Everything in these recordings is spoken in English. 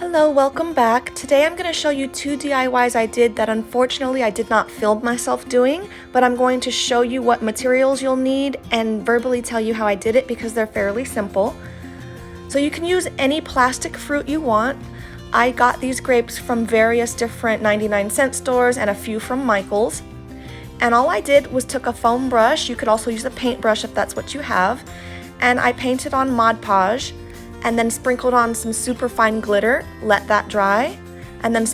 Hello, welcome back. Today I'm going to show you two DIYs I did that unfortunately I did not film myself doing, but I'm going to show you what materials you'll need and verbally tell you how I did it because they're fairly simple. So you can use any plastic fruit you want. I got these grapes from various different 99-cent stores and a few from Michael's. And all I did was took a foam brush, you could also use a paintbrush if that's what you have, and I painted on Mod Podge and then sprinkled on some super fine glitter, let that dry, and then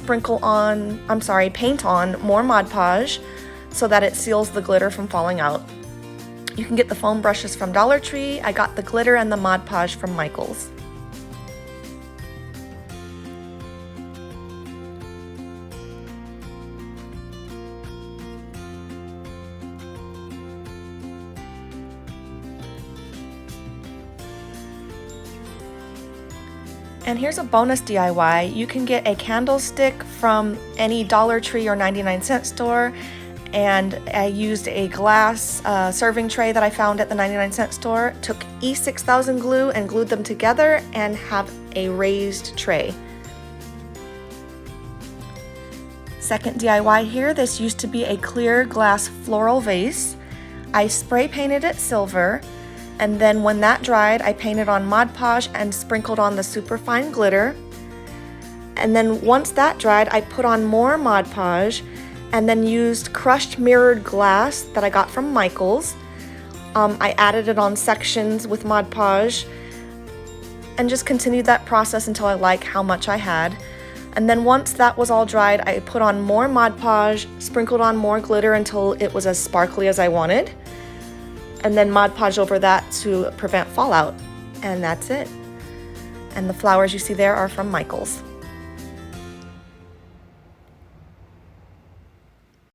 paint on more Mod Podge so that it seals the glitter from falling out. You can get the foam brushes from Dollar Tree. I got the glitter and the Mod Podge from Michael's. And here's a bonus DIY. You can get a candlestick from any Dollar Tree or 99-cent store, and I used a glass serving tray that I found at the 99-cent store, took E6000 glue and glued them together and have a raised tray. Second DIY here, this used to be a clear glass floral vase. I spray painted it silver, and then when that dried, I painted on Mod Podge and sprinkled on the super fine glitter. And then once that dried, I put on more Mod Podge and then used crushed mirrored glass that I got from Michael's. I added it on sections with Mod Podge and just continued that process until I like how much I had. And then once that was all dried, I put on more Mod Podge, sprinkled on more glitter until it was as sparkly as I wanted, and then Mod Podge over that to prevent fallout. And that's it. And the flowers you see there are from Michael's.